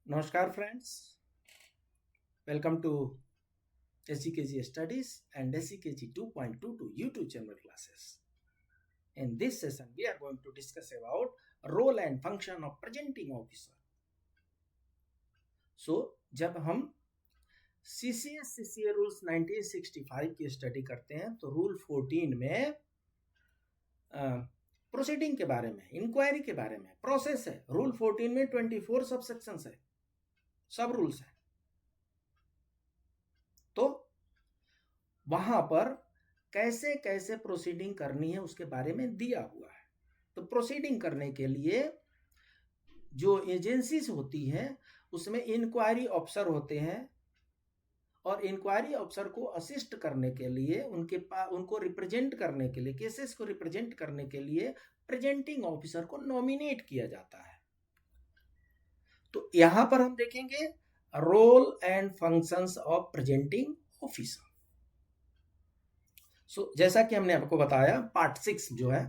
Namaskar friends, welcome to SCKG Studies and SCKG 2.22 YouTube channel classes. In this session, we are going to discuss about role and function of presenting officer. So, जब हम CCS CCA rules 1965 की study करते हैं तो rule 14 में proceeding के बारे में, इंक्वायरी के बारे में, प्रोसेस है। रूल 14 में 24 सब सेक्शंस है, सब रूल्स है। तो वहां पर कैसे कैसे प्रोसीडिंग करनी है उसके बारे में दिया हुआ है। तो प्रोसीडिंग करने के लिए जो एजेंसीज होती हैं उसमें इंक्वायरी ऑफिसर होते हैं और इंक्वायरी ऑफिसर को असिस्ट करने के लिए उनको रिप्रेजेंट करने के लिए, केसेस को रिप्रेजेंट करने के लिए प्रेजेंटिंग ऑफिसर को नॉमिनेट किया जाता है। तो यहां पर हम देखेंगे role and functions of presenting officer. So जैसा कि हमने आपको बताया, पार्ट 6 जो है,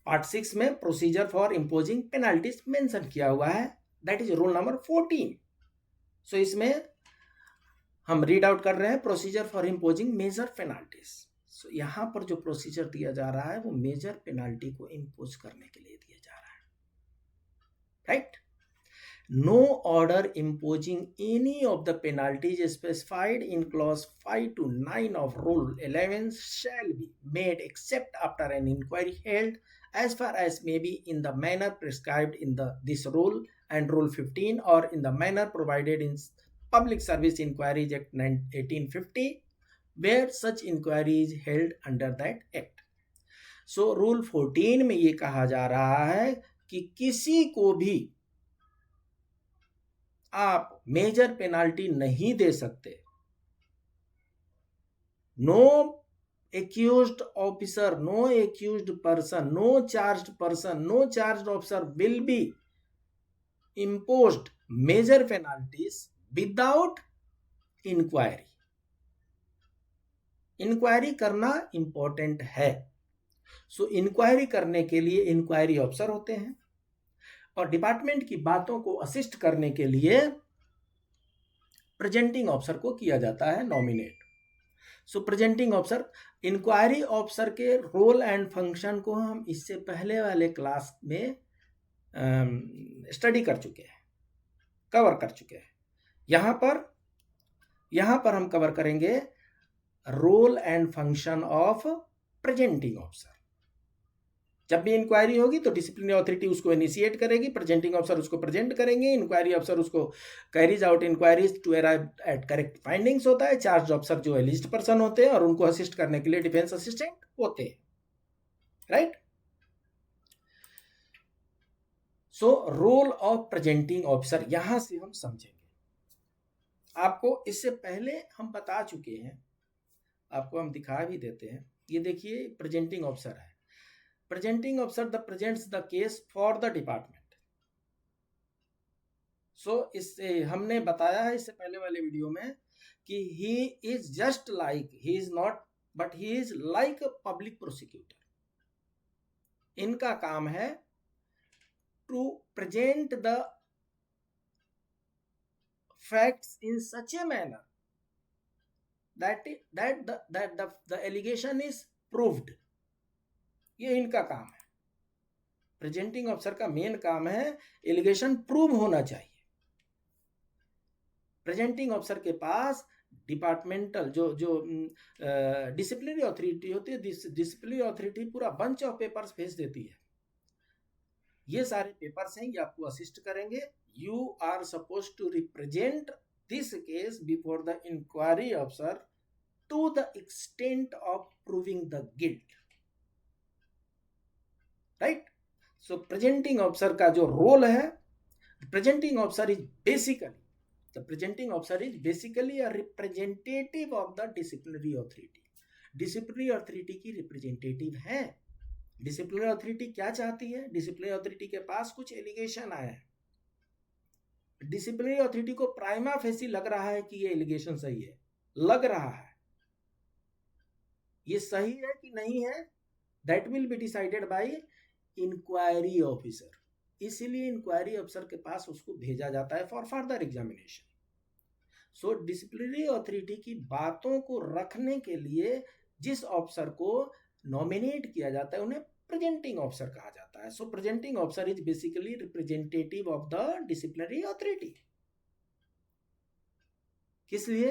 पार्ट 6 में procedure for imposing penalties mention किया हुआ है, that is rule number 14। So इसमें हम रीड आउट कर रहे हैं procedure for imposing major penalties. So यहां पर जो प्रोसीजर दिया जा रहा है वो मेजर पेनाल्टी को इम्पोज करने के लिए दिया जा रहा है, right? No order imposing any of the penalties specified in clause 5 to 9 of Rule 11 shall be made except after an inquiry held as far as may be in the manner prescribed in this rule and Rule 15 or in the manner provided in Public Service Inquiries Act 1850 where such inquiry is held under that act. So Rule 14 में ये कहा जा रहा है कि किसी को भी आप मेजर पेनाल्टी नहीं दे सकते। No accused officer, no accused person, no charged person, no charged officer will be imposed major penalties without inquiry. Inquiry करना इंपॉर्टेंट है। सो इंक्वायरी करने के लिए इंक्वायरी ऑफिसर होते हैं और डिपार्टमेंट की बातों को असिस्ट करने के लिए प्रेजेंटिंग ऑफिसर को किया जाता है नॉमिनेट। सो प्रेजेंटिंग ऑफिसर, इंक्वायरी ऑफिसर के रोल एंड फंक्शन को हम इससे पहले वाले क्लास में स्टडी कर चुके हैं, कवर कर चुके हैं। यहां पर हम कवर करेंगे role and function of presenting officer. जब भी इंक्वायरी होगी तो डिसिप्लिनरी अथॉरिटी उसको इनिशिएट करेगी, प्रेजेंटिंग ऑफिसर उसको प्रेजेंट करेंगे, इंक्वायरी ऑफिसर उसको carries out inquiries to arrive at correct findings होता है। चार्ज ऑफिसर जो एलिजिड पर्सन होते हैं और उनको असिस्ट करने के लिए डिफेंस असिस्टेंट होते हैं, right? So role of presenting officer यहां से हम समझेंगे। आपको इससे पहले हम बता चुके हैं, आपको हम दिखा भी देते हैं। ये देखिए प्रेजेंटिंग ऑफिसर है। Presenting officer presents the case for the department. So इससे हमने बताया है इससे पहले वाले वीडियो में कि he is just like, he is not, but he is like a public prosecutor. इनका काम है to present the facts in such a manner that the allegation is proved. ये इनका काम है। प्रेजेंटिंग ऑफिसर का मेन काम है एलिगेशन प्रूव होना चाहिए। प्रेजेंटिंग ऑफिसर के पास डिपार्टमेंटल जो डिसिप्लिनरी अथॉरिटी होती है, डिसिप्लिनरी अथॉरिटी पूरा बंच ऑफ पेपर्स भेज देती है। ये सारे पेपर्स हैं, ये आपको असिस्ट करेंगे। You are suppose to represent this case before the inquiry officer to the extent of proving the guilt, right? So presenting officer का जो रोल है, presenting officer is basically a representative of the disciplinary authority. Disciplinary authority की representative है। Disciplinary authority क्या चाहती है? Disciplinary authority के पास कुछ एलिगेशन आया है, डिसिप्लिनरी अथॉरिटी को प्राइमा फेसी लग रहा है कि ये एलिगेशन सही है, लग रहा है। ये सही है कि नहीं है, that will be decided by inquiry officer. इसलिए इंक्वायरी अफसर के पास उसको भेजा जाता है for further examination. So disciplinary authority की बातों को रखने के लिए जिस ऑफिसर को नॉमिनेट किया जाता है उन्हें प्रेजेंटिंग ऑफिसर कहा जाता है। So presenting officer is basically representative of the disciplinary authority. किस लिए?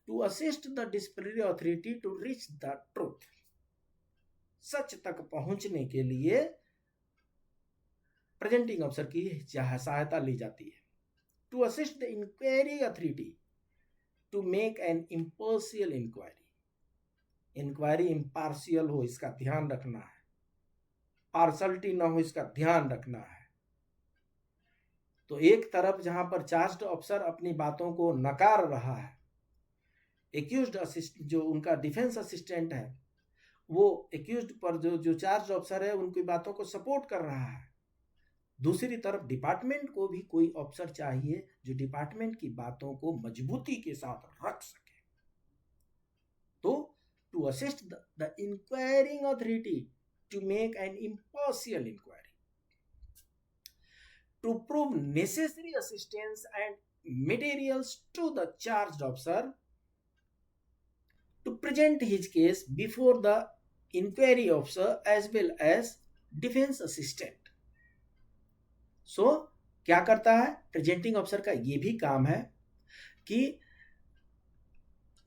To assist the disciplinary authority to reach the truth, सच तक पहुंचने के लिए प्रेजेंटिंग ऑफिसर की सहायता ली जाती है। To assist the inquiry authority to make an impartial inquiry, inquiry impartial हो इसका ध्यान रखना है, पार्शलिटी ना हो इसका ध्यान रखना है। तो एक तरफ जहां पर चार्ज्ड ऑफिसर अपनी बातों को नकार रहा है, एक्यूज्ड असिस्ट जो उनका डिफेंस असिस्टेंट है वो एक्यूज्ड पर जो चार्ज ऑफिसर है उनकी बातों को सपोर्ट कर रहा है, दूसरी तरफ डिपार्टमेंट को भी कोई ऑफिसर चाहिए जो डिपार्टमेंट की बातों को मजबूती के साथ रख सके। तो to assist the inquiring authority to make an impartial inquiry, to prove necessary assistance and materials to the charged officer to present his case before the inquiry officer as well as defense assistant. So क्या करता है presenting officer का? ये भी काम है कि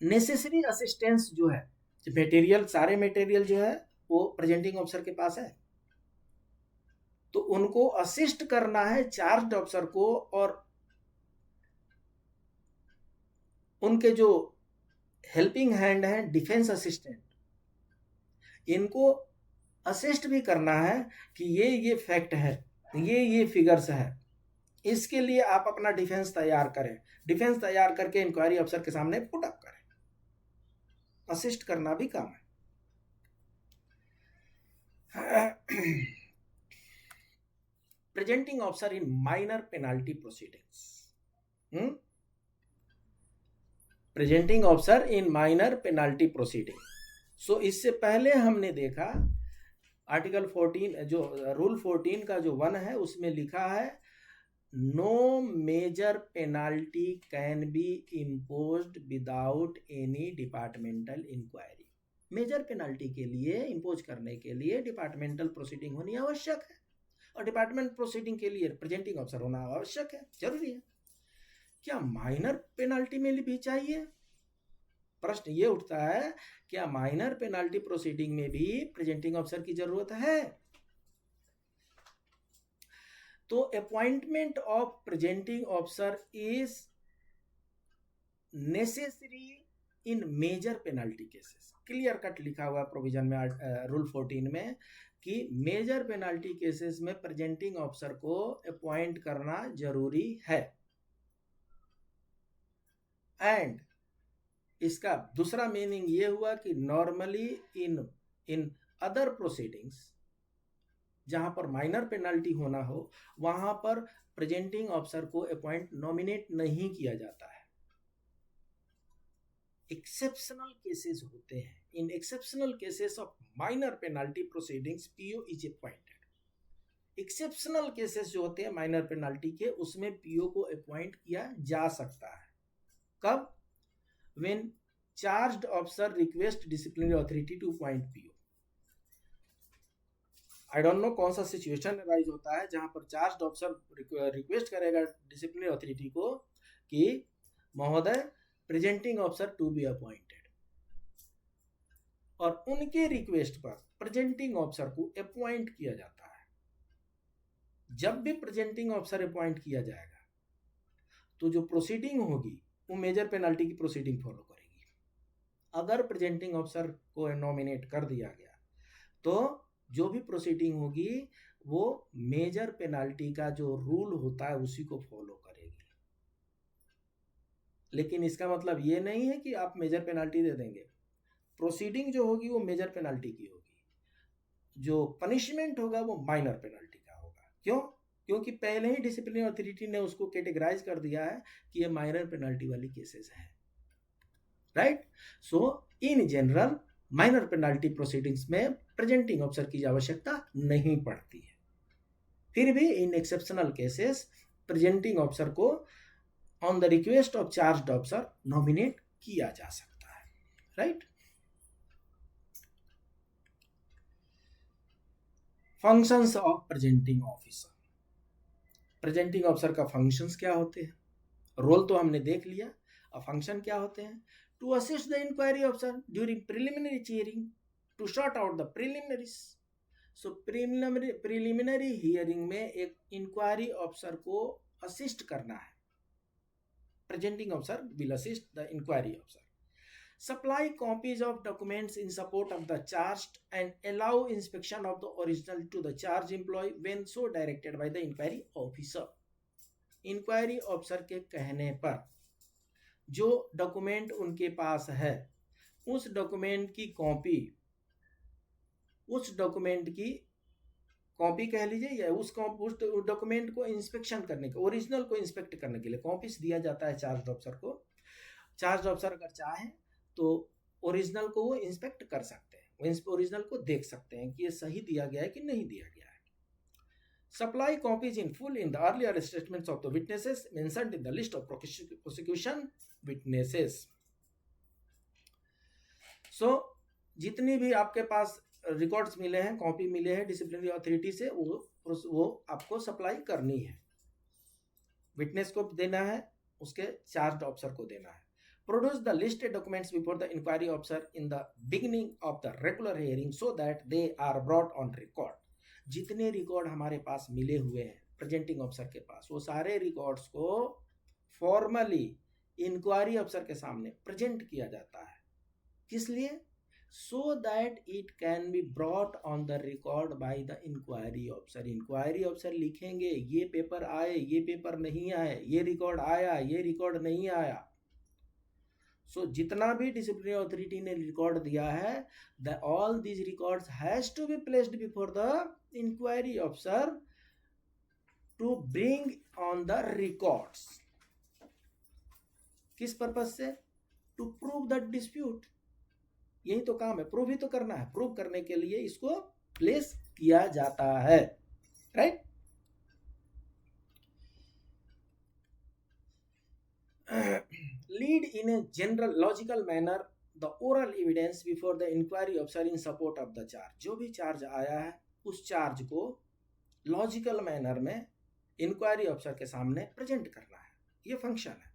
necessary assistance जो है, मटेरियल सारे मटेरियल जो है वो प्रेजेंटिंग ऑफिसर के पास है, तो उनको असिस्ट करना है चार्ज ऑफिसर को, और उनके जो हेल्पिंग हैंड है डिफेंस असिस्टेंट, इनको असिस्ट भी करना है कि ये फैक्ट है, ये फिगर्स है, इसके लिए आप अपना डिफेंस तैयार करें, डिफेंस तैयार करके इंक्वायरी अफसर के सामने पुट अप करें। असिस्ट करना भी काम है। Presenting officer in minor penalty proceedings, presenting officer in minor penalty proceeding. So इससे पहले हमने देखा आर्टिकल 14 जो रूल 14 का जो 1 है उसमें लिखा है no major penalty can be imposed without any departmental inquiry. Major penalty के लिए इम्पोज करने के लिए डिपार्टमेंटल प्रोसीडिंग होनी आवश्यक है, और डिपार्टमेंट प्रोसीडिंग के लिए प्रेजेंटिंग ऑफिसर होना आवश्यक है, जरूरी है। क्या माइनर पेनाल्टी में भी चाहिए? प्रश्न ये उठता है क्या माइनर पेनाल्टी प्रोसीडिंग में भी प्रेजेंटिंग ऑफिसर की जरूरत है? तो appointment of presenting officer is necessary in major penalty cases. Clear cut लिखा हुआ प्रोविजन में रूल 14 में कि मेजर पेनाल्टी केसेस में प्रेजेंटिंग ऑफिसर को अपॉइंट करना जरूरी है। एंड इसका दूसरा मीनिंग ये हुआ कि नॉर्मली इन अदर प्रोसीडिंग्स जहां पर माइनर पेनाल्टी होना हो वहां पर प्रेजेंटिंग ऑफिसर को अपॉइंट नॉमिनेट नहीं किया जाता है। एक्सेप्शनल केसेस होते हैं, इन exceptional cases of minor penalty proceedings PO is appointed. Exceptional cases जो होते हैं माइनर पेनाल्टी के, उसमें पीओ को अपॉइंट किया जा सकता है। कब? when charged officer request disciplinary authority to appoint PO। I don't know कौन सा सिचुएशन राइज होता है जहां पर चार्ज ऑफिसर रिक्वेस्ट करेगा डिसिप्लिनरी अथॉरिटी को कि महोदय presenting officer to be appointed, और उनके रिक्वेस्ट पर प्रेजेंटिंग ऑफिसर को अपॉइंट किया जाता है। जब भी प्रेजेंटिंग ऑफिसर अपॉइंट किया जाएगा तो जो प्रोसीडिंग होगी वो मेजर पेनाल्टी की प्रोसीडिंग फॉलो करेगी। अगर प्रेजेंटिंग ऑफिसर को नॉमिनेट कर दिया गया तो जो भी प्रोसीडिंग होगी वो मेजर पेनाल्टी का जो रूल होता है उसी को फॉलो करेगी। लेकिन इसका मतलब ये नहीं है कि आप मेजर पेनाल्टी दे देंगे। प्रोसीडिंग जो होगी वो मेजर पेनाल्टी की होगी, जो पनिशमेंट होगा वो माइनर पेनाल्टी का होगा। क्यों? क्योंकि पहले ही डिसिप्लिनरी अथॉरिटी ने उसको कैटेगराइज कर दिया है कि ये माइनर पेनाल्टी वाली केसेस है, right. So in general minor penalty proceedings में प्रेजेंटिंग ऑफिसर की आवश्यकता नहीं पड़ती है। फिर भी in exceptional cases presenting officer को on the request of charged officer nominate किया जा सकता है, right. Functions of presenting officer. Presenting officer का फंक्शंस क्या होते हैं? रोल तो हमने देख लिया, अब फंक्शन क्या होते हैं? To assist the inquiry officer during preliminary hearing, to sort out the preliminaries. So preliminary hearing में एक इंक्वायरी ऑफिसर को असिस्ट करना है। Presenting officer will assist the inquiry officer. Supply copies of documents in support of the charged and allow inspection of the original to the charge employee when so directed by the inquiry officer. Inquiry officer के कहने पर जो document उनके पास है उस document की copy कह लीजिए, या उस डॉक्यूमेंट को इंस्पेक्शन करने के, ओरिजिनल को इंस्पेक्ट करने के लिए कॉपीज दिया जाता है चार्ज ऑफिसर को। चार्ज ऑफिसर अगर चाहे तो ओरिजिनल को वो इंस्पेक्ट कर सकते हैं, वो ओरिजिनल को देख सकते हैं कि ये सही दिया गया है कि नहीं दिया गया है। Supply copies in full in the earlier statements of the witnesses mentioned in the list of prosecution witnesses. So जितनी भी आपके पास रिकॉर्ड्स मिले हैं, कॉपी मिले हैं डिसिप्लिनरी अथॉरिटी से, वो आपको सप्लाई करनी है। विटनेस को देना है, उसके चार्ज ऑफिसर को देना है। Produce the listed documents before the inquiry officer in the beginning of the regular hearing so that they are brought on record. जितने रिकॉर्ड हमारे पास मिले हुए हैं प्रेजेंटिंग ऑफिसर के पास, वो सारे रिकॉर्ड्स को फॉर्मली इंक्वायरी ऑफिसर के सामने प्रेजेंट किया जाता है। किस लिए? so that it can be brought on the record by the inquiry officer. Inquiry officer लिखेंगे ये पेपर आए, ये पेपर नहीं आए, ये रिकॉर्ड आया, ये रिकॉर्ड नहीं आया। सो जितना भी डिसिप्लिनरी अथॉरिटी ने रिकॉर्ड दिया है, all these records has to be placed before the inquiry officer to bring on the records. किस पर्पज से? To prove the dispute. यही तो काम है, प्रूव ही तो करना है। प्रूव करने के लिए इसको प्लेस किया जाता है, right. Lead in a general logical manner the oral evidence before the inquiry officer in support of the charge. जो भी चार्ज आया है उस चार्ज को लॉजिकल मैनर में इंक्वायरी ऑफिसर के सामने प्रेजेंट करना है, ये फंक्शन है।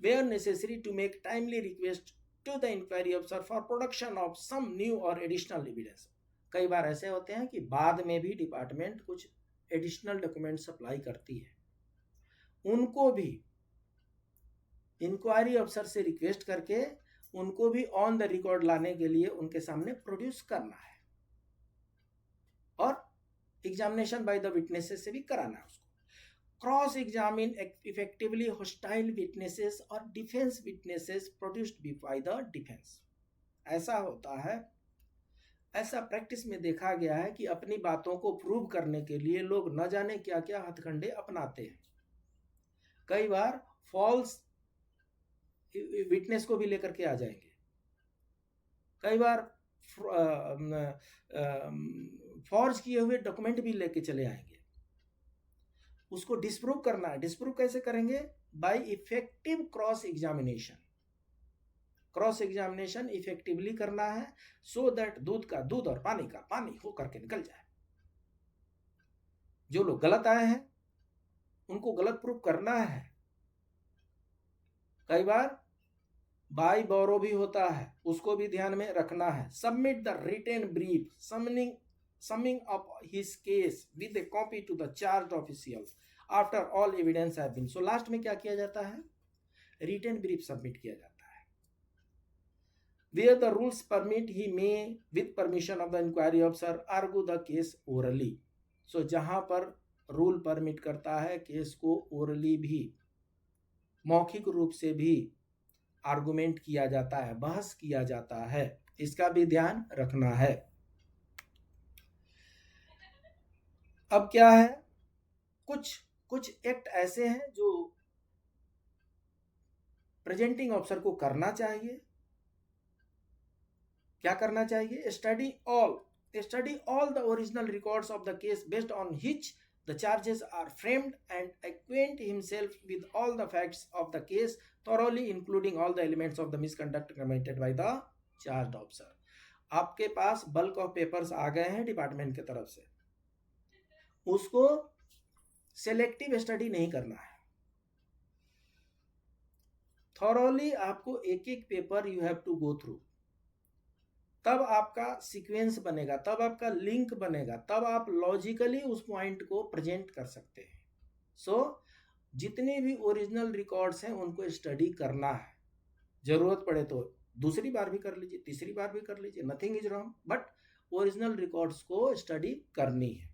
Where necessary to make timely request to the inquiry officer for production of some new or additional evidence. कई बार ऐसे होते हैं कि बाद में भी डिपार्टमेंट कुछ एडिशनल डॉक्यूमेंट सप्लाई करती है, उनको भी इंक्वायरी ऑफिसर से रिक्वेस्ट करके उनको भी ऑन द रिकॉर्ड लाने के लिए उनके सामने प्रोड्यूस करना है, और एग्जामिनेशन बाय द विटनेसेस से भी कराना है उसको। Cross examine effectively hostile witnesses और defence witnesses produced by the defence. ऐसा होता है, ऐसा प्रैक्टिस में देखा गया है कि अपनी बातों को प्रूव करने के लिए लोग न जाने क्या क्या हथकंडे अपनाते हैं। कई बार फॉल्स विटनेस को भी लेकर के आ जाएंगे, कई बार फॉर्ज किए हुए डॉक्यूमेंट भी लेके चले आएंगे। उसको डिस्प्रूव करना है। डिस्प्रूव कैसे करेंगे? Bye effective cross examination. Cross examination effectively करना है, सो दैट दूध का दूध और पानी का पानी हो करके निकल जाए। जो लोग गलत आए हैं उनको गलत प्रूव करना है। कई बार बाई बोरो भी होता है, उसको भी ध्यान में रखना है। Submit the written brief summing up his case with a copy to the charged official after all evidence have been. So last में क्या किया जाता है? रिटन ब्रीफ सबमिट किया जाता है। Where the rules permit, he may with permission of the inquiry officer argue the case orally. So जहां पर रूल परमिट करता है केस को ओरली भी, मौखिक रूप से भी आर्गुमेंट किया जाता है, बहस किया जाता है, इसका भी ध्यान रखना है। अब क्या है, कुछ एक्ट ऐसे हैं जो प्रेजेंटिंग ऑफिसर को करना चाहिए। क्या करना चाहिए? Study all study all the original records of the case based on which the charges are framed and acquaint himself with all the facts of the case thoroughly, including all the elements of the misconduct committed by the charged officer. आपके पास bulk of papers आ गए हैं department की तरफ से, उसको selective study नहीं करना है, थॉरोली आपको एक एक paper you have to go through, तब आपका सीक्वेंस बनेगा, तब आपका लिंक बनेगा, तब आप लॉजिकली उस पॉइंट को प्रेजेंट कर सकते हैं. सो जितने भी ओरिजिनल रिकॉर्ड्स हैं उनको स्टडी करना है, जरूरत पड़े तो दूसरी बार भी कर लीजिए, तीसरी बार भी कर लीजिए, nothing is wrong, but original records को स्टडी करनी है.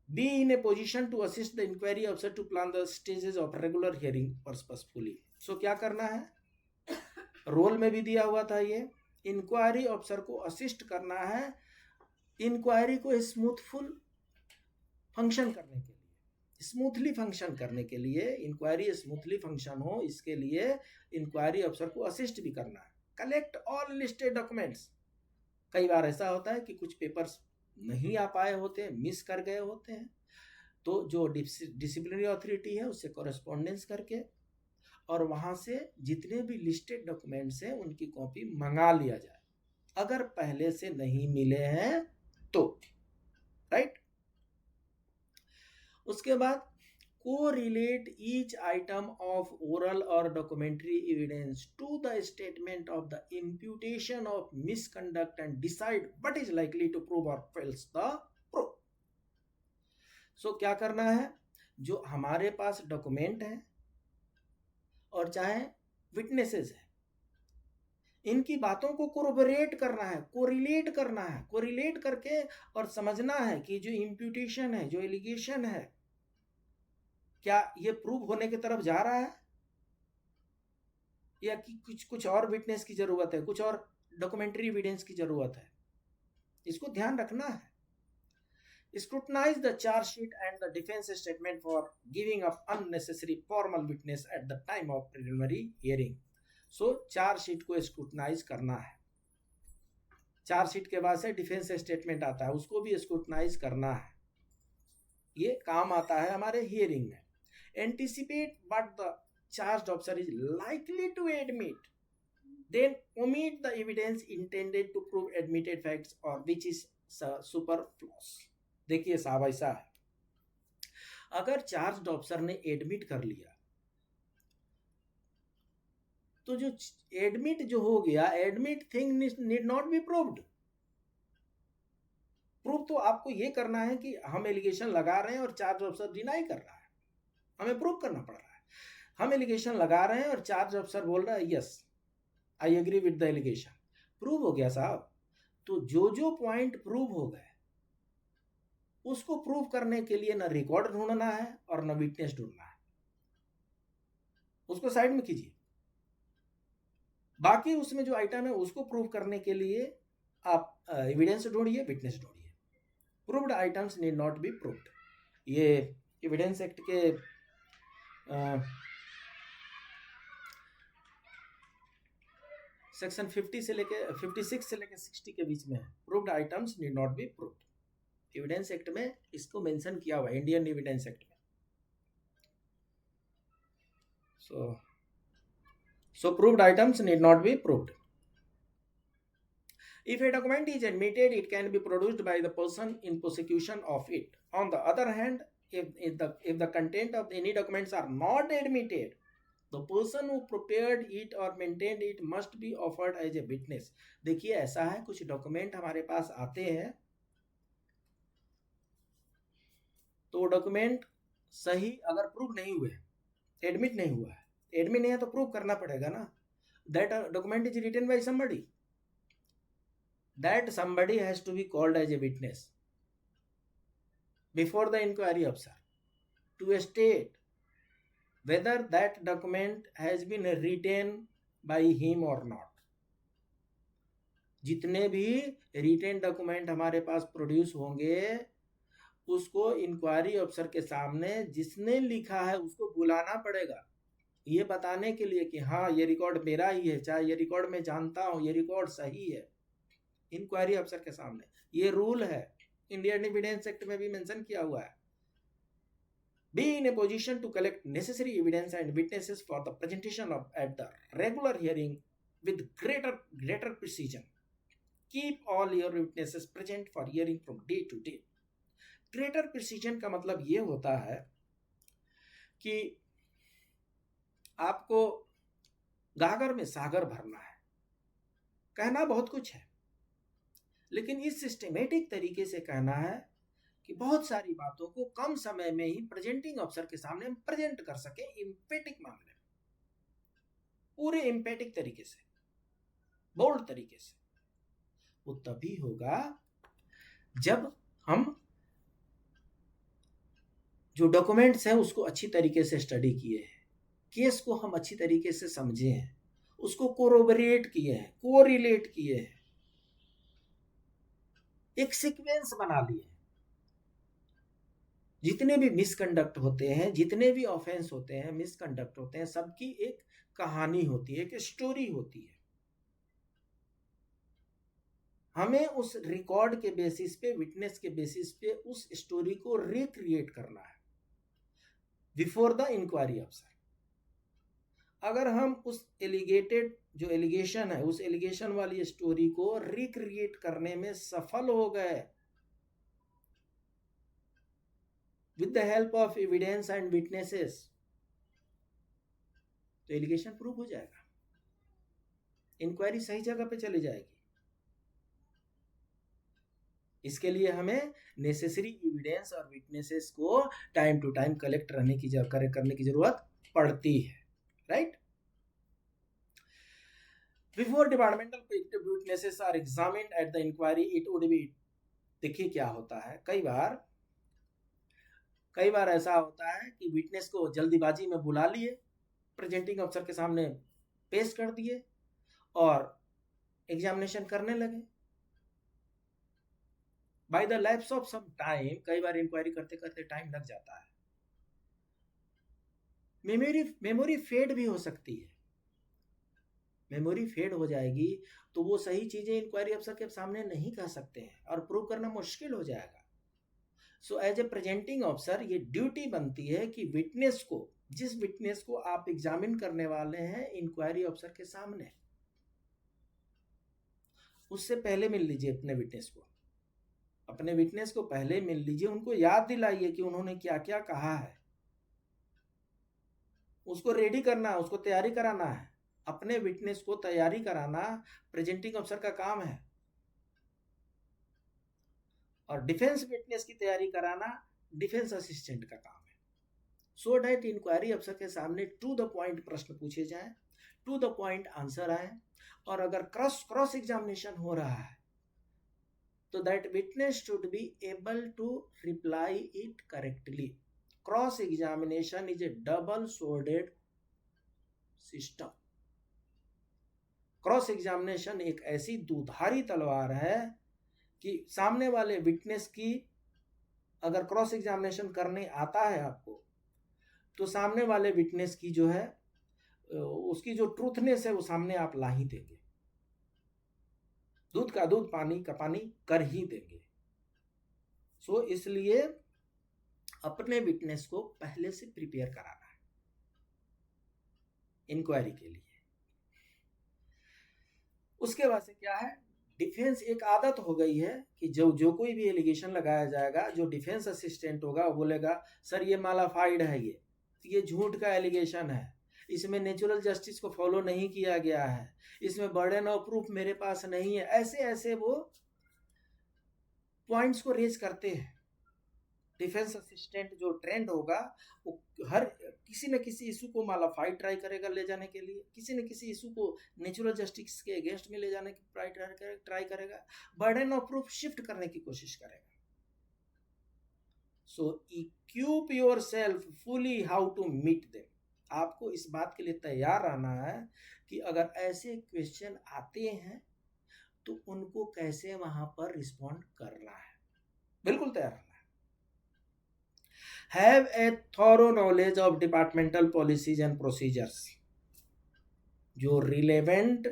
Be in a position to assist the inquiry officer to plan the stages of regular hearing purposefully. So क्या करना है, रोल में भी दिया हुआ था ये, इंक्वायरी ऑफिसर को असिस्ट करना है इंक्वायरी को स्मूथफुल फंक्शन करने के लिए, स्मूथली फंक्शन करने के लिए, इंक्वायरी स्मूथली फंक्शन हो इसके लिए इंक्वायरी ऑफिसर को असिस्ट भी करना है. Collect all listed documents. कई बार ऐसा होता है कि कुछ पेपर्स नहीं आ पाए होते हैं, मिस कर गए होते हैं, तो जो डिसिप्लिनरी अथॉरिटी है उससे कॉरेस्पॉन्डेंस करके और वहाँ से जितने भी लिस्टेड डॉक्यूमेंट्स हैं उनकी कॉपी मंगा लिया जाए, अगर पहले से नहीं मिले हैं तो, राइट. उसके बाद correlate each item of oral or documentary evidence to the statement of the imputation of misconduct and decide what is likely to prove or fails the proof. So क्या करना है, जो हमारे पास डॉक्यूमेंट है और चाहे विटनेसेस है, इनकी बातों को कोरिलेट करना है, कोरिलेट करना है, कोरिलेट करके और समझना है कि जो इम्प्यूटेशन है, जो एलिगेशन है, क्या ये प्रूव होने की तरफ जा रहा है या कि कुछ और विटनेस की जरूरत है, कुछ और डॉक्यूमेंट्री एविडेंस की जरूरत है, इसको ध्यान रखना है. Scrutinise the chargesheet and the defence statement for giving up unnecessary formal witness at the time of preliminary hearing. So chargesheet को स्क्रूटनाइज करना है, चार्जशीट के बाद से डिफेंस स्टेटमेंट आता है, उसको भी स्क्रूटनाइज करना है, ये काम आता है हमारे हियरिंग में. Anticipate what the charged officer is likely to admit, then omit the evidence intended to prove admitted facts or which is superfluous. देखिए साहब, ऐसा है, अगर चार्ज्ड ऑफिसर ने एडमिट कर लिया तो जो एडमिट जो हो गया, admit thing need not be proved. Prove तो आपको ये करना है कि हम एलिगेशन लगा रहे हैं और चार्ज ऑफिसर डिनाई कर रहा है, हमें प्रूव करना पड़ रहा है. हम एलिगेशन लगा रहे हैं और चार्ज ऑफिसर बोल रहा है yes I agree with the allegation, prove हो गया साहब. तो जो जो पॉइंट प्रूव हो गए उसको प्रूव करने के लिए ना रिकॉर्ड ढूंढना है और ना विटनेस ढूंढना है, उसको साइड में कीजिए. बाकी उसमें जो आइटम है उसको प्रूव करने के लिए आप एविडेंस ढूंढिए, विटनेस ढूंढिए. Proved items need not be proved. ये एविडेंस एक्ट के सेक्शन 50 से लेके 56 से लेके 60 के बीच में है, proved items need not be proved. Evidence act में इसको मेंशन किया हुआ है, इंडियन एविडेंस एक्ट में. So proved items need not be proved. If a document is admitted, it can be produced by the person in prosecution of it. On the other hand, if the content of any documents are not admitted, the person who prepared it or maintained it must be offered as a witness. देखिए ऐसा है, कुछ document हमारे पास आते हैं तो document सही अगर प्रूव नहीं हुए, एडमिट नहीं हुआ है, एडमिट नहीं है तो प्रूव करना पड़ेगा ना. That document is written by somebody, that somebody has to be called as a witness before the inquiry officer to state whether that document has been written by him or not. जितने भी retain document हमारे पास produce होंगे उसको inquiry officer के सामने जिसने लिखा है उसको बुलाना पड़ेगा, ये बताने के लिए कि हाँ ये रिकॉर्ड मेरा ही है, चाहे ये रिकॉर्ड मैं जानता हूँ, ये रिकॉर्ड सही है. इंक्वायरी अफसर के सामने। ये रूल है, इंडियन एविडेंस एक्ट में भी मेंशन किया हुआ है। Be in a position to collect necessary evidence and witnesses for the presentation of at the regular hearing with greater precision. Keep all your witnesses present for hearing from day to day. Greater precision का मतलब ये होता है कि आपको गागर में सागर भरना है। कहना बहुत कुछ है, लेकिन इस सिस्टमेटिक तरीके से कहना है कि बहुत सारी बातों को कम समय में ही प्रेजेंटिंग अफसर के सामने हम प्रेजेंट कर सके इम्पेटिक मामले में, पूरे इम्पेटिक तरीके से, बोल्ड तरीके से। वो तभी होगा जब हम जो डॉक्यूमेंट्स हैं उसको अच्छी तरीके से स्टडी किए हैं, केस को हम अच्छी तरीके से समझे हैं, उसको कोरोबरेट किए हैं, कोरिलेट किए हैं, एक सीक्वेंस बना लिए। जितने भी मिसकंडक्ट होते हैं, जितने भी ऑफेंस होते हैं, मिसकंडक्ट होते हैं, सबकी एक कहानी होती है, एक स्टोरी होती है। हमें उस रिकॉर्ड के बेसिस पे, विटनेस के बेसिस पे उस स्टोरी को रिक्रिएट करना है बिफोर द इंक्वायरी अफसर। अगर हम उस एलिगेटेड जो एलिगेशन है, उस एलिगेशन वाली स्टोरी को रिक्रिएट करने में सफल हो गए with the help of evidence and witnesses, तो एलिगेशन प्रूव हो जाएगा, इंक्वायरी सही जगह पे चली जाएगी। इसके लिए हमें नेसेसरी एविडेंस और विटनेसेस को टाइम टू टाइम कलेक्ट करने की जरूरत पड़ती है, right. Before departmental witnesses are examined at the inquiry it would be, देखिए क्या होता है, कई बार ऐसा होता है कि विटनेस को जल्दीबाजी में बुला लिए, प्रेजेंटिंग अफसर के सामने पेश कर दिए और एग्जामिनेशन करने लगे। By the lapse of some time, कई बार इंक्वायरी करते करते टाइम लग जाता है, मेमोरी फेड भी हो सकती है। मेमोरी फेड हो जाएगी तो वो सही चीजें इंक्वायरी अफसर के सामने नहीं कह सकते हैं और प्रूव करना मुश्किल हो जाएगा। सो एज ए प्रेजेंटिंग अफसर ये ड्यूटी बनती है कि विटनेस को, जिस विटनेस को आप एग्जामिन करने वाले हैं इंक्वायरी अफसर के सामने, उससे पहले मिल लीजिए अपने विटनेस को पहले मिल लीजिए, उनको याद दिलाइए कि उन्होंने क्या क्या कहा है, उसको रेडी करना, उसको तैयारी कराना है। अपने विटनेस को तैयारी कराना प्रेजेंटिंग अफसर का काम है और डिफेंस विटनेस की तैयारी कराना डिफेंस असिस्टेंट का काम है। सो डैट इंक्वायरी अफसर के सामने टू द पॉइंट प्रश्न पूछे जाएं, टू द पॉइंट आंसर आए, और अगर क्रॉस एग्जामिनेशन हो रहा है तो that witness should be able to reply it correctly. Cross examination is a double sworded system. Cross examination एक ऐसी दुधारी तलवार है कि सामने वाले विटनेस की अगर क्रॉस एग्जामिनेशन करने आता है आपको, तो सामने वाले विटनेस की जो है उसकी जो ट्रूथनेस है वो सामने आप ला ही देंगे, दूध का दूध पानी का पानी कर ही देंगे। सो इसलिए अपने विटनेस को पहले से प्रिपेयर कराना है इंक्वायरी के लिए। उसके बाद से क्या है, डिफेंस एक आदत हो गई है कि जो कोई भी एलिगेशन लगाया जाएगा, जो डिफेंस असिस्टेंट होगा वो बोलेगा सर ये मालाफाइड है, ये झूठ का एलिगेशन है, इसमें नेचुरल जस्टिस को फॉलो नहीं किया गया है, इसमें बर्डन ऑफ प्रूफ मेरे पास नहीं है। ऐसे ऐसे वो पॉइंट्स को रेज करते हैं। डिफेंस असिस्टेंट जो ट्रेंड होगा वो हर किसी न किसी इशू को मालाफाइड ट्राई करेगा ले जाने के लिए, किसी न किसी इशू को नेचुरल जस्टिस के अगेंस्ट में ले जाने की ट्राई करेगा, बर्डन ऑफ प्रूफ शिफ्ट करने की कोशिश करेगा। So equip yourself fully how to meet them. आपको इस बात के लिए तैयार रहना है कि अगर ऐसे क्वेश्चन आते हैं तो उनको कैसे वहां पर रिस्पॉन्ड करना है, बिल्कुल तैयार रहना है। Have a thorough knowledge of departmental policies and procedures। जो रिलेवेंट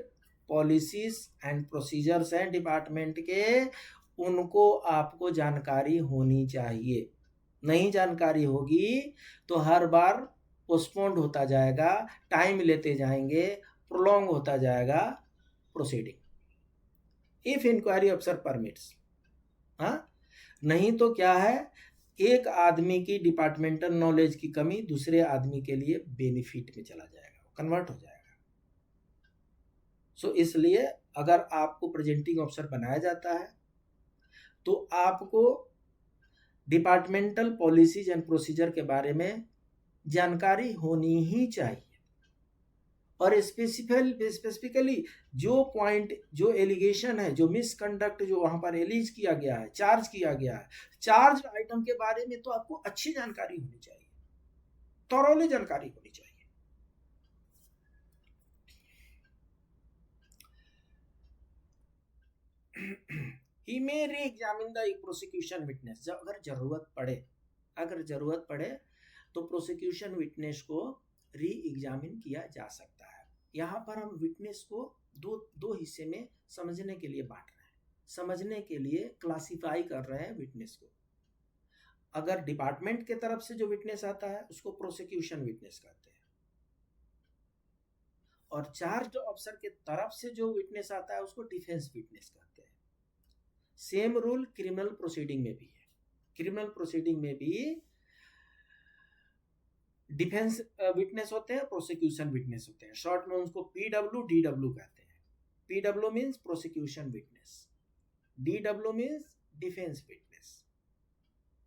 पॉलिसीज एंड प्रोसीजर्स हैं डिपार्टमेंट के, उनको आपको जानकारी होनी चाहिए। नहीं जानकारी होगी तो हर बार पोस्टपोन्ड होता जाएगा, टाइम लेते जाएंगे, प्रोलॉन्ग होता जाएगा proceeding, if inquiry officer permits. हाँ, नहीं तो क्या है, एक आदमी की डिपार्टमेंटल नॉलेज की कमी दूसरे आदमी के लिए बेनिफिट में चला जाएगा, कन्वर्ट हो जाएगा। सो इसलिए अगर आपको प्रेजेंटिंग ऑफिसर बनाया जाता है तो आपको डिपार्टमेंटल पॉलिसीज एंड प्रोसीजर के बारे में जानकारी होनी ही चाहिए। और स्पेसिफिकली जो पॉइंट, जो एलिगेशन है, जो मिसकंडक्ट जो वहां पर एलिज किया गया है, चार्ज किया गया है, चार्ज आइटम के बारे में तो आपको अच्छी जानकारी होनी चाहिए, थॉरोली जानकारी होनी चाहिए। He may re-examine the prosecution witness, जब अगर जरूरत पड़े तो प्रोसिक्यूशन विटनेस को री एग्जामिन किया जा सकता है। यहाँ पर हम विटनेस को दो हिस्से में समझने के लिए बांट रहे हैं, समझने के लिए क्लासिफाई कर रहे हैं विटनेस को। अगर डिपार्टमेंट के तरफ से जो विटनेस आता है उसको प्रोसिक्यूशन विटनेस कहते हैं, और चार्ज ऑफिसर के तरफ से जो विटनेस आता है उसको डिफेंस विटनेस कहते हैं। सेम रूल क्रिमिनल प्रोसीडिंग में भी है। क्रिमिनल प्रोसीडिंग में भी डिफेंस विटनेस होते हैं, प्रोसिक्यूशन विटनेस होते हैं। शॉर्ट में उसको पीडब्ल्यू डीडब्ल्यू कहते हैं। PW means prosecution witness, DW means defence witness.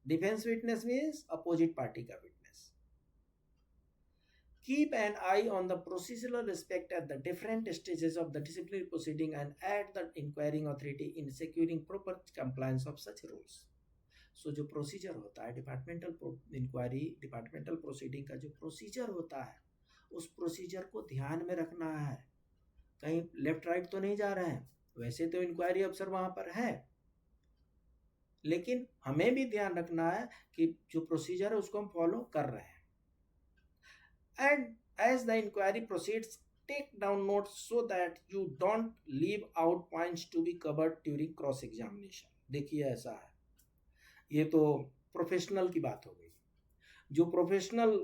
Defence witness means opposite party का witness. Keep an eye on the procedural aspect at the different stages of the disciplinary proceeding and aid the inquiring authority in securing proper compliance of such rules. So जो procedure होता है departmental inquiry, departmental proceeding का जो procedure होता है, उस procedure को ध्यान में रखना है। कहीं लेफ्ट राइट तो नहीं जा रहे हैं। वैसे तो इंक्वायरी अफसर वहां पर है, लेकिन हमें भी ध्यान रखना है कि जो प्रोसीजर है उसको हम फॉलो कर रहे हैं। And as the inquiry proceeds, take down notes so that you don't leave out points to be covered during cross examination. देखिए ऐसा है, ये तो प्रोफेशनल की बात हो गई। जो प्रोफेशनल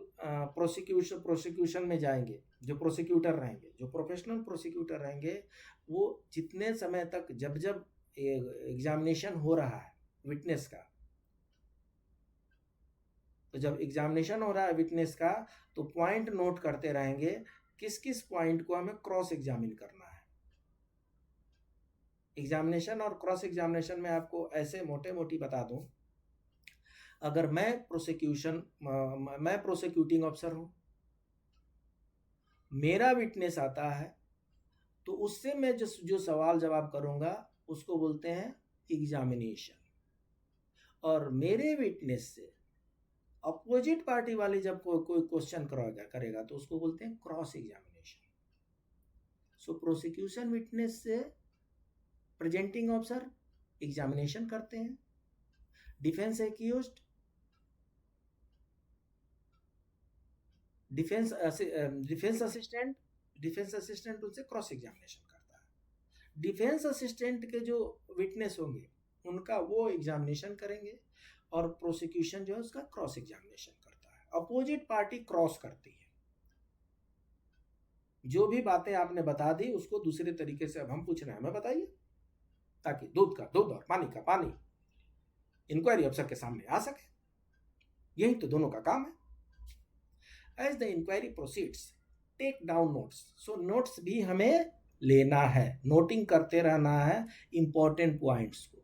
प्रोसिक्यूशन में जाएंगे, जो प्रोसिक्यूटर रहेंगे, जो प्रोफेशनल प्रोसिक्यूटर रहेंगे, वो जितने समय तक जब एग्जामिनेशन हो रहा है विटनेस का, तो जब एग्जामिनेशन हो रहा है विटनेस का, तो पॉइंट नोट करते रहेंगे किस किस पॉइंट को हमें क्रॉस एग्जामिन करना है। एग्जामिनेशन और क्रॉस एग्जामिनेशन में आपको ऐसे मोटे मोटी बता दूं, अगर मैं प्रोसिक्यूटिंग ऑफिसर हूं, मेरा विटनेस आता है, तो उससे मैं जो सवाल जवाब करूंगा उसको बोलते हैं एग्जामिनेशन। और मेरे विटनेस से अपोजिट पार्टी वाली जब कोई क्वेश्चन करेगा तो उसको बोलते हैं क्रॉस एग्जामिनेशन। सो प्रोसिक्यूशन विटनेस से प्रेजेंटिंग ऑफिसर एग्जामिनेशन करते हैं, डिफेंस एक्यूज्ड डिफेंस असिस्टेंट उनसे क्रॉस एग्जामिनेशन करता है। डिफेंस असिस्टेंट के जो विटनेस होंगे उनका वो एग्जामिनेशन करेंगे, और प्रोसिक्यूशन जो है उसका क्रॉस एग्जामिनेशन करता है। अपोजिट पार्टी क्रॉस करती है, जो भी बातें आपने बता दी उसको दूसरे तरीके से अब हम पूछ रहे हैं, हमें बताइए, ताकि दूध का दूध और पानी का पानी इंक्वायरी अफसर के सामने आ सके। यही तो दोनों का काम है। As the inquiry proceeds, take down notes. So notes भी हमें लेना है, नोटिंग करते रहना है इंपॉर्टेंट पॉइंट्स को,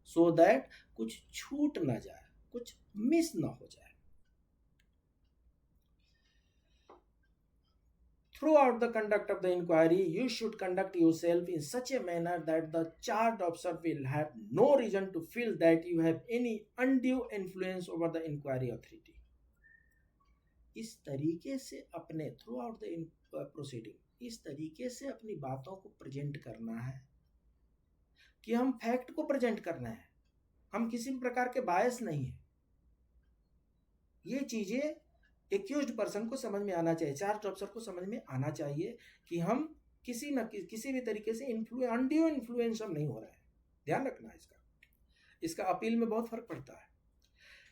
सो दैट कुछ छूट ना जाए, कुछ मिस ना हो जाए। Throughout the conduct of the inquiry, you should conduct yourself in such a manner that the charged officer will have no reason to feel that you have any undue influence over the inquiry authority. इस तरीके से अपने throughout the proceeding, इस तरीके से अपनी बातों को प्रेजेंट करना है कि हम फैक्ट को प्रेजेंट करना है, हम किसी भी प्रकार के बायस नहीं है। ये चीजें एक्यूज्ड पर्सन को समझ में आना चाहिए, चार्ज ऑफिसर को समझ में आना चाहिए कि हम किसी भी तरीके से अनड्यू इन्फ्लुएंस नहीं हो रहा है, ध्यान रखना इसका अपील में बहुत फर्क पड़ता है।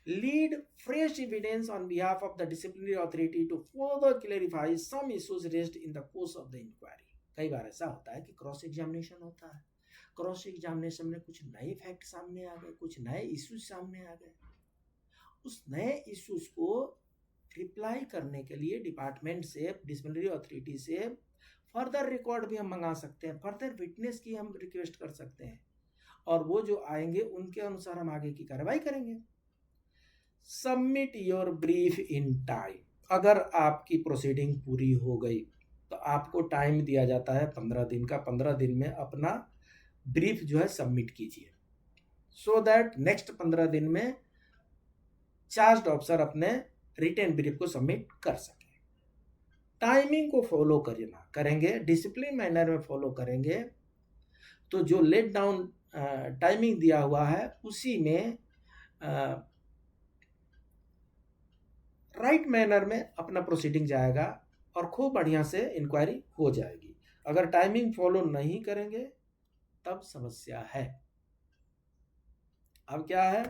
Lead fresh evidence on behalf of the disciplinary authority to further clarify some issues raised in the course of the inquiry. कई बार ऐसा होता है कि क्रॉस एग्जामिनेशन होता है, क्रॉस एग्जामिनेशन में कुछ नए फैक्ट सामने आ गए, कुछ नए इश्यूज सामने आ गए। उस नए इश्यूज को रिप्लाई करने के लिए डिपार्टमेंट से, डिसिप्लिनरी अथॉरिटी से फर्दर रिकॉर्ड भी हम मंगा सकते हैं, फर्दर विटनेस की हम रिक्वेस्ट कर सकते हैं, और वो जो आएंगे उनके अनुसार हम आगे की कार्रवाई करेंगे। Submit your brief in time. अगर आपकी प्रोसीडिंग पूरी हो गई तो आपको टाइम दिया जाता है 15 दिन का। 15 दिन में अपना ब्रीफ जो है सबमिट कीजिए, सो दैट नेक्स्ट 15 दिन में चार्ज ऑफिसर अपने रिटन ब्रीफ को सबमिट कर सके। टाइमिंग को फॉलो करेंगे, डिसिप्लिन मैनर में फॉलो करेंगे, तो जो लेट डाउन टाइमिंग दिया हुआ है उसी में राइट मैनर में अपना प्रोसीडिंग जाएगा और खूब बढ़िया से इंक्वायरी हो जाएगी। अगर टाइमिंग फॉलो नहीं करेंगे तब समस्या है। अब क्या है,